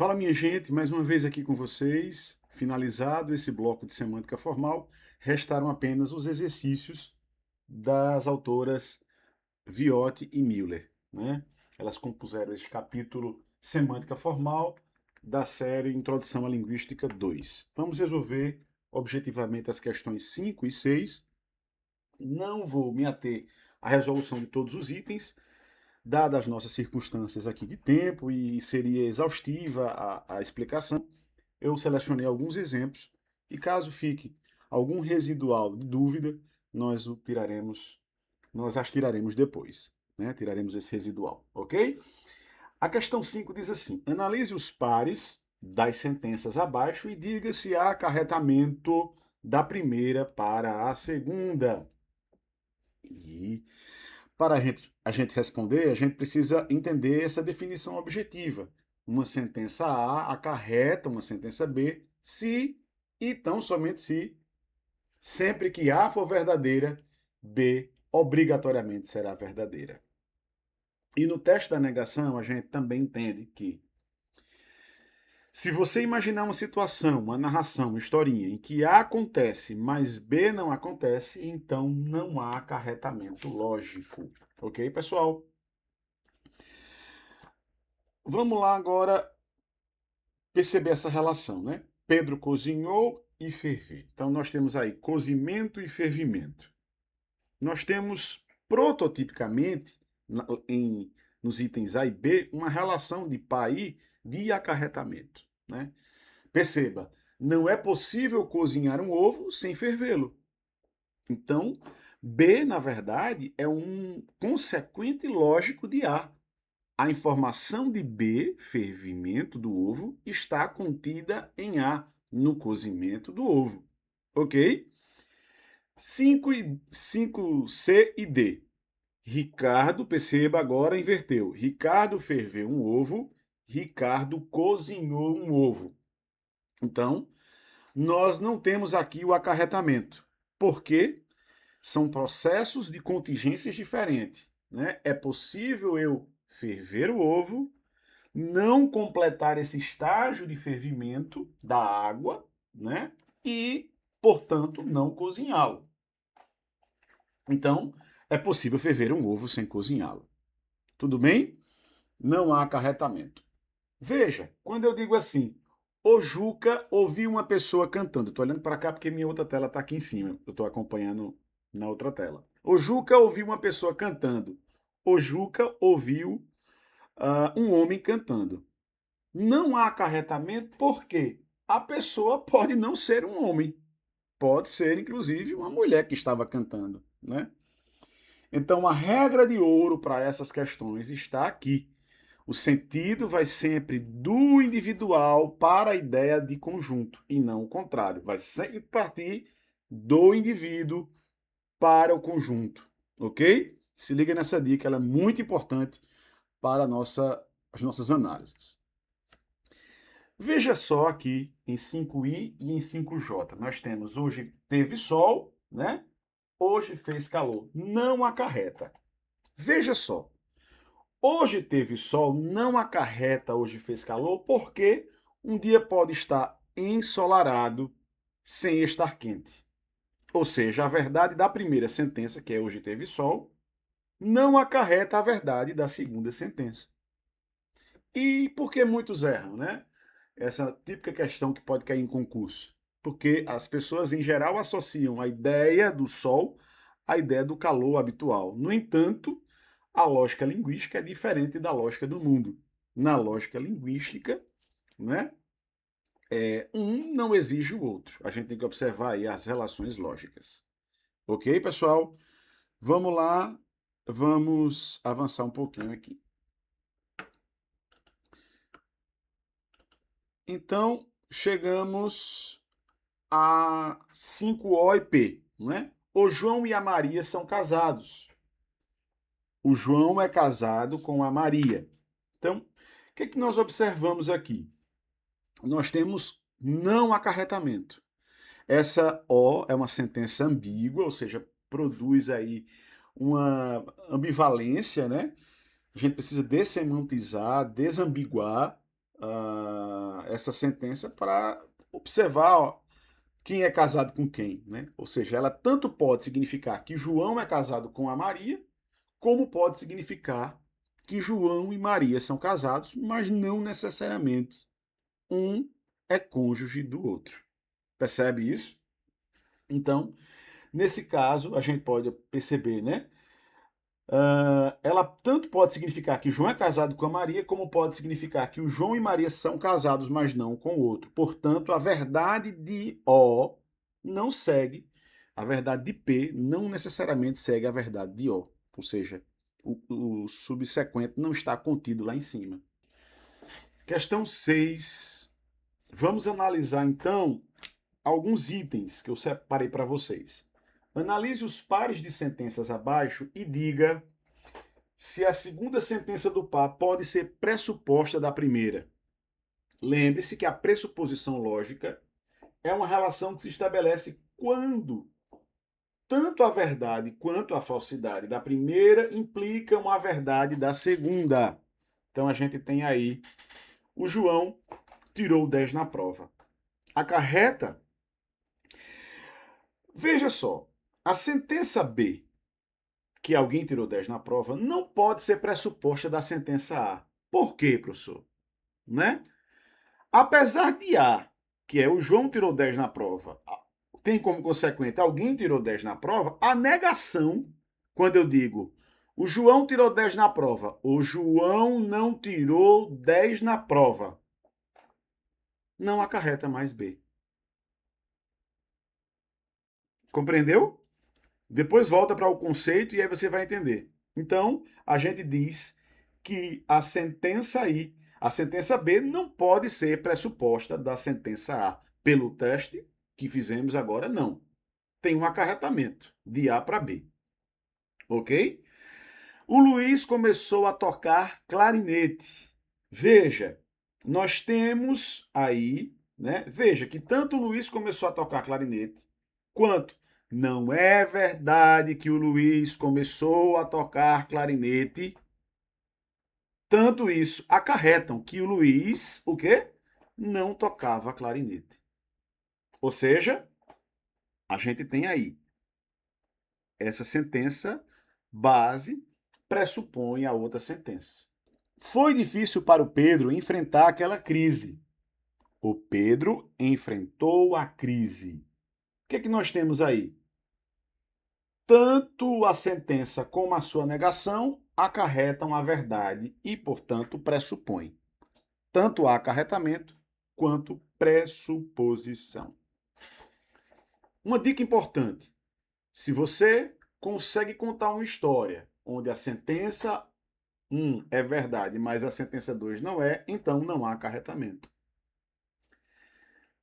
Fala, minha gente, mais uma vez aqui com vocês. Finalizado esse bloco de semântica formal, restaram apenas os exercícios das autoras Viotti e Müller, né? Elas compuseram este capítulo Semântica Formal da série Introdução à Linguística 2. Vamos resolver objetivamente as questões 5 e 6. Não vou me ater à resolução de todos os itens, dadas as nossas circunstâncias aqui de tempo e seria exaustiva a explicação, eu selecionei alguns exemplos e caso fique algum residual de dúvida, nós as tiraremos depois, né? Tiraremos esse residual, ok? A questão 5 diz assim: analise os pares das sentenças abaixo e diga se há acarretamento da primeira para a segunda. E para a gente responder, a gente precisa entender essa definição objetiva. Uma sentença A acarreta uma sentença B se e tão somente se, sempre que A for verdadeira, B obrigatoriamente será verdadeira. E no teste da negação, a gente também entende que se você imaginar uma situação, uma narração, uma historinha em que A acontece, mas B não acontece, então não há acarretamento lógico. Ok, pessoal? Vamos lá agora perceber essa relação, né? Pedro cozinhou e ferveu. Então nós temos aí cozimento e fervimento. Nós temos prototipicamente nos itens A e B uma relação de PAI de acarretamento, né? Perceba, não é possível cozinhar um ovo sem fervê-lo. Então, B, na verdade, é um consequente lógico de A. A informação de B, fervimento do ovo, está contida em A, no cozimento do ovo. Ok? 5C e D. Ricardo, perceba agora, inverteu. Ricardo ferveu um ovo, Ricardo cozinhou um ovo. Então, nós não temos aqui o acarretamento. Por quê? São processos de contingências diferentes, né? É possível eu ferver o ovo, não completar esse estágio de fervimento da água, né? E, portanto, não cozinhá-lo. Então, é possível ferver um ovo sem cozinhá-lo. Tudo bem? Não há acarretamento. Veja, quando eu digo assim, o Juca ouviu uma pessoa cantando. Estou olhando para cá porque minha outra tela está aqui em cima. Eu estou acompanhando na outra tela. O Juca ouviu uma pessoa cantando. O Juca ouviu um homem cantando. Não há acarretamento porque a pessoa pode não ser um homem. Pode ser, inclusive, uma mulher que estava cantando, né? Então, a regra de ouro para essas questões está aqui. O sentido vai sempre do individual para a ideia de conjunto e não o contrário. Vai sempre partir do indivíduo para o conjunto, ok? Se liga nessa dica, ela é muito importante para as nossas análises. Veja só aqui em 5i e em 5j. Nós temos hoje teve sol, né? Hoje fez calor. Não acarreta. Veja só. Hoje teve sol, não acarreta hoje fez calor, porque um dia pode estar ensolarado sem estar quente. Ou seja, a verdade da primeira sentença, que é hoje teve sol, não acarreta a verdade da segunda sentença. E por que muitos erram, né? Essa típica questão que pode cair em concurso. Porque as pessoas, em geral, associam a ideia do sol à ideia do calor habitual. No entanto, a lógica linguística é diferente da lógica do mundo. Na lógica linguística, né, um não exige o outro. A gente tem que observar aí as relações lógicas. Ok, pessoal? Vamos lá, vamos avançar um pouquinho aqui. Então, chegamos a 5O e P, não é? O João e a Maria são casados. O João é casado com a Maria. Então, o que nós observamos aqui? Nós temos não acarretamento. Essa O é uma sentença ambígua, ou seja, produz aí uma ambivalência, né? A gente precisa dessemantizar, desambiguar essa sentença para observar, ó, quem é casado com quem, né? Ou seja, ela tanto pode significar que João é casado com a Maria, como pode significar que João e Maria são casados, mas não necessariamente um é cônjuge do outro. Percebe isso? Então, nesse caso, a gente pode perceber, né? Ela tanto pode significar que João é casado com a Maria, como pode significar que o João e Maria são casados, mas não com o outro. Portanto, a verdade de O não segue, a verdade de P não necessariamente segue a verdade de O. Ou seja, o subsequente não está contido lá em cima. Questão 6. Vamos analisar, então, alguns itens que eu separei para vocês. Analise os pares de sentenças abaixo e diga se a segunda sentença do par pode ser pressuposta da primeira. Lembre-se que a pressuposição lógica é uma relação que se estabelece quando tanto a verdade quanto a falsidade da primeira implicam a verdade da segunda. Então a gente tem aí o João tirou 10 na prova. Acarreta. Veja só, a sentença B, que alguém tirou 10 na prova, não pode ser pressuposta da sentença A. Por quê, professor? Né? Apesar de A, que é o João tirou 10 na prova, tem como consequente alguém tirou 10 na prova, a negação, quando eu digo o João tirou 10 na prova, o João não tirou 10 na prova, não acarreta mais B. Compreendeu? Depois volta para o conceito e aí você vai entender. Então, a gente diz que a sentença I, a sentença B não pode ser pressuposta da sentença A. Pelo teste que fizemos agora, não. Tem um acarretamento de A para B. Ok? O Luiz começou a tocar clarinete. Veja, nós temos aí, né? Veja que tanto o Luiz começou a tocar clarinete, quanto não é verdade que o Luiz começou a tocar clarinete. Tanto isso acarretam que o Luiz, o quê? Não tocava clarinete. Ou seja, a gente tem aí essa sentença base pressupõe a outra sentença. Foi difícil para o Pedro enfrentar aquela crise. O Pedro enfrentou a crise. O que é que nós temos aí? Tanto a sentença como a sua negação acarretam a verdade e, portanto, pressupõem. Tanto há acarretamento quanto pressuposição. Uma dica importante: se você consegue contar uma história onde a sentença 1 é verdade, mas a sentença 2 não é, então não há acarretamento.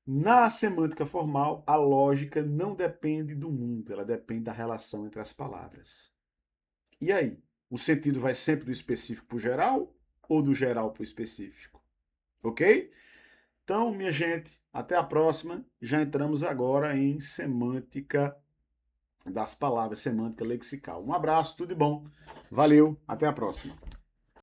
Na semântica formal, a lógica não depende do mundo, ela depende da relação entre as palavras. E aí? O sentido vai sempre do específico para o geral ou do geral para o específico? Ok? Então, minha gente, até a próxima. Já entramos agora em semântica das palavras, semântica lexical. Um abraço, tudo de bom. Valeu, até a próxima.